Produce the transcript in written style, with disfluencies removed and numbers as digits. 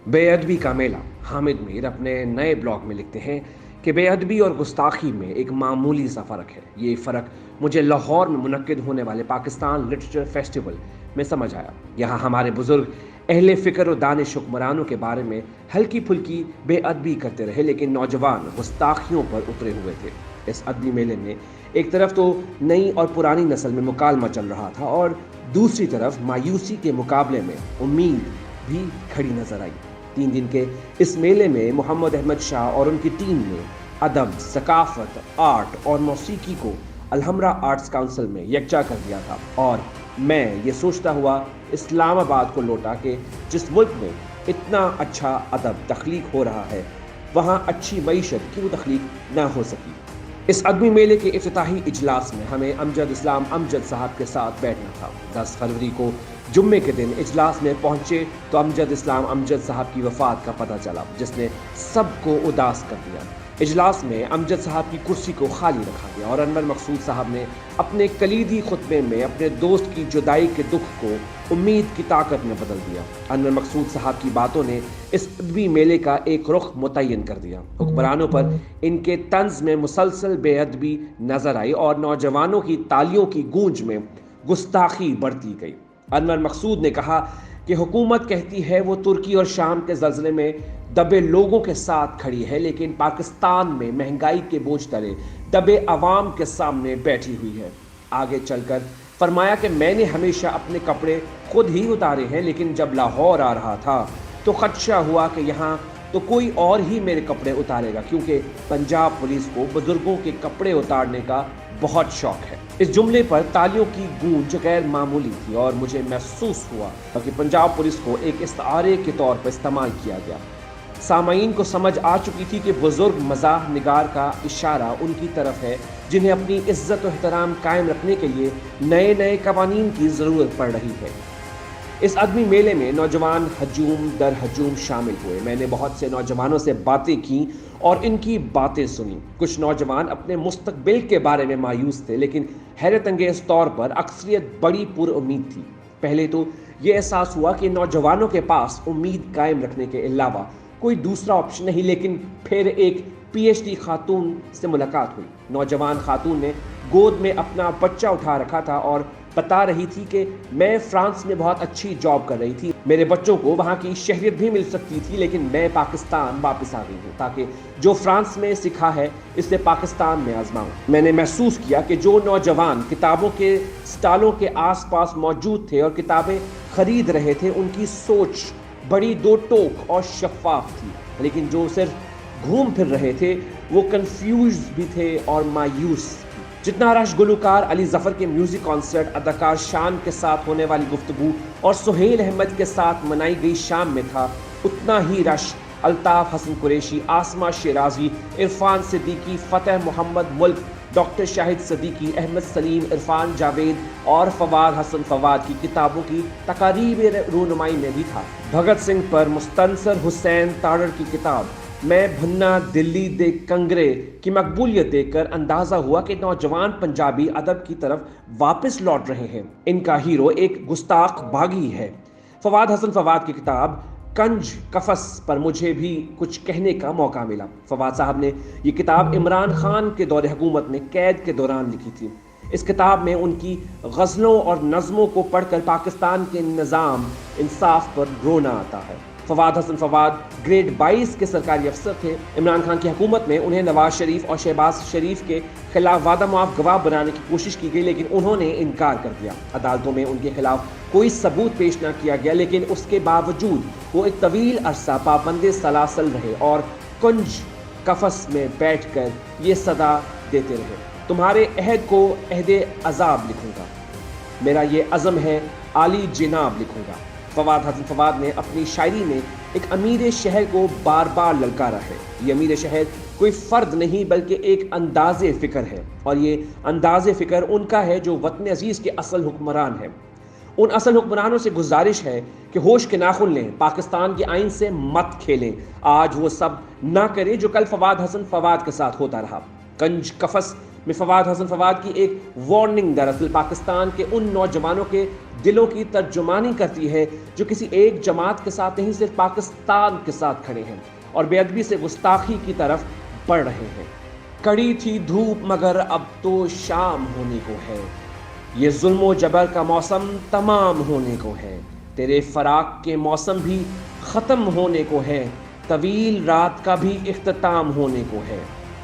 बेअदबी का मेला। हामिद मीर अपने नए ब्लॉग में लिखते हैं कि बेअदबी और गुस्ताखी में एक मामूली सा फ़र्क है। ये फ़र्क मुझे लाहौर में मुनक्किद होने वाले पाकिस्तान लिटरेचर फेस्टिवल में समझ आया। यहाँ हमारे बुज़ुर्ग अहले फ़िक्र और दानिश हुक्मरानों के बारे में हल्की फुल्की बेअदबी करते रहे, लेकिन नौजवान गुस्ताखियों पर उतरे हुए थे। इस अदबी मेले में एक तरफ तो नई और पुरानी नस्ल में मुकालमा चल रहा था और दूसरी तरफ मायूसी के मुकाबले में उम्मीद भी खड़ी नजर आई। 3 दिन के इस मेले में मोहम्मद अहमद शाह और उनकी टीम ने अदब, सकाफत, आर्ट और मौसीकी को अलहमरा आर्ट्स काउंसिल में यकजा कर दिया था। और मैं ये सोचता हुआ इस्लामाबाद को लौटा कि जिस मुल्क में इतना अच्छा अदब तख्लीक हो रहा है, वहाँ अच्छी मईशत क्यों तख्लीक ना हो सकी। इस अदबी मेले के इफ्तिताही इजलास में हमें अमजद इस्लाम अमजद साहब के साथ बैठना था। 10 फरवरी को जुम्मे के दिन इजलास में पहुंचे तो अमजद इस्लाम अमजद साहब की वफात का पता चला, जिसने सबको उदास कर दिया। इजलास में अमजद साहब की कुर्सी को खाली रखा गया और अनवर मकसूद साहब ने अपने कलीदी खुतबे में अपने दोस्त की जुदाई के दुख को उम्मीद की ताकत में बदल दिया। अनवर मकसूद साहब की बातों ने इस अदबी मेले का एक रुख मुतय्यन कर दिया। हुक्मरानों पर इनके तंज में मुसलसल बेअदबी नजर आई और नौजवानों की तालियों की गूंज में गुस्ताखी बढ़ती गई। अनवर मकसूद ने कहा कि हुकूमत कहती है वो तुर्की और शाम के ज़लज़ले में दबे लोगों के साथ खड़ी है, लेकिन पाकिस्तान में महंगाई के बोझ तले दबे अवाम के सामने बैठी हुई है। आगे चलकर फरमाया कि मैंने हमेशा अपने कपड़े खुद ही उतारे हैं, लेकिन जब लाहौर आ रहा था तो खदशा हुआ कि यहाँ तो कोई और ही मेरे कपड़े उतारेगा, क्योंकि पंजाब पुलिस को बुजुर्गों के कपड़े उतारने का बहुत शौक है। इस जुमले पर तालियों की गूंज गैर मामूली थी और मुझे महसूस हुआ कि पंजाब पुलिस को एक इस्तारे के तौर पर इस्तेमाल किया गया। सामाईन को समझ आ चुकी थी कि बुजुर्ग मज़ाह निगार का इशारा उनकी तरफ है, जिन्हें अपनी इज्जत और एहतराम कायम रखने के लिए नए नए कवानीन की ज़रूरत पड़ रही है। इस अदबी मेले में नौजवान हजूम दर हजूम शामिल हुए। मैंने बहुत से नौजवानों से बातें की और इनकी बातें सुनी। कुछ नौजवान अपने मुस्तकबिल के बारे में मायूस थे, लेकिन हैरत अंगेज तौर पर अक्सरियत बड़ी पुरउम्मीद थी। पहले तो ये एहसास हुआ कि नौजवानों के पास उम्मीद कायम रखने के अलावा कोई दूसरा ऑप्शन नहीं, लेकिन फिर एक PhD खातून से मुलाकात हुई। नौजवान खातून ने गोद में अपना बच्चा उठा रखा था और बता रही थी कि मैं फ्रांस में बहुत अच्छी जॉब कर रही थी, मेरे बच्चों को वहाँ की शहरियत भी मिल सकती थी, लेकिन मैं पाकिस्तान वापस आ गई हूँ ताकि जो फ्रांस में सीखा है इसे पाकिस्तान में आजमाऊँ। मैंने महसूस किया कि जो नौजवान किताबों के स्टॉलों के आसपास मौजूद थे और किताबें खरीद रहे थे, उनकी सोच बड़ी दो टोक और शफाफ थी, लेकिन जो सिर्फ घूम फिर रहे थे वो कंफ्यूज भी थे और मायूस। जितना रश गुलकार अली जफर के म्यूजिक कॉन्सर्ट, अदाकार शान के साथ होने वाली गुफ्तगू और सुहेल अहमद के साथ मनाई गई शाम में था, उतना ही रश अल्ताफ हसन कुरैशी, आसमा शिराजी, इरफान सिद्दीकी, फतेह मोहम्मद मुल्क, डॉक्टर शाहिद सदीकी, अहमद सलीम, इरफान जावेद और फवाद हसन फवाद की किताबों की तकारीब रूनुमाई में भी था। भगत सिंह पर मुस्तनसर हुसैन तारड़ की किताब मैं भन्ना दिल्ली दे कंगरे की मकबूलियत देखकर अंदाजा हुआ कि नौजवान पंजाबी अदब की तरफ वापस लौट रहे हैं। इनका हीरो एक गुस्ताख बागी है। फवाद हसन फवाद की किताब कंज कफस पर मुझे भी कुछ कहने का मौका मिला। फवाद साहब ने ये किताब इमरान खान के दौरे हुकूमत में कैद के दौरान लिखी थी। इस किताब में उनकी गज़लों और नज़मों को पढ़कर पाकिस्तान के निज़ाम इंसाफ पर रोना आता है। फवाद हसन फवाद ग्रेड 22 के सरकारी अफसर थे। इमरान खान की हुकूमत में उन्हें नवाज शरीफ और शहबाज शरीफ के खिलाफ वादा मुआफ गवाह बनाने की कोशिश की गई, लेकिन उन्होंने इनकार कर दिया। अदालतों में उनके खिलाफ कोई सबूत पेश न किया गया, लेकिन उसके बावजूद वो एक तवील अरसा पाबंदे सलासल रहे और कुंज कफस में बैठकर ये सदा देते रहे, तुम्हारे अहद को अहदे अजाब लिखूंगा, मेरा ये अज़म है आली जिनाब लिखूंगा। फवाद हसन फवाद ने अपनी शायरी में एक अमीर शहर को बार बार ललकारा है। ये अमीर शहर कोई फ़र्द नहीं बल्कि एक अंदाज़े फ़िक्र है, और ये अंदाज़े फ़िक्र उनका है जो वतन अजीज़ के असल हुक्मरान हैं। उन असल हुक्मरानों से गुजारिश है कि होश के नाखुन लें, पाकिस्तान के आइन से मत खेलें। आज वो सब ना करें जो कल फवाद हसन फवाद के साथ होता रहा। कंज कफस میں فواد حسن فواد کی ایک وارننگ دراصل پاکستان کے ان نوجوانوں کے دلوں کی ترجمانی کرتی ہے جو کسی ایک جماعت کے ساتھ نہیں صرف پاکستان کے ساتھ کھڑے ہیں اور بے ادبی سے گستاخی کی طرف بڑھ رہے ہیں۔ کڑی تھی دھوپ مگر اب تو شام ہونے کو ہے، یہ ظلم و جبر کا موسم تمام ہونے کو ہے، تیرے فراق کے موسم بھی ختم ہونے کو ہے، طویل رات کا بھی اختتام ہونے کو ہے۔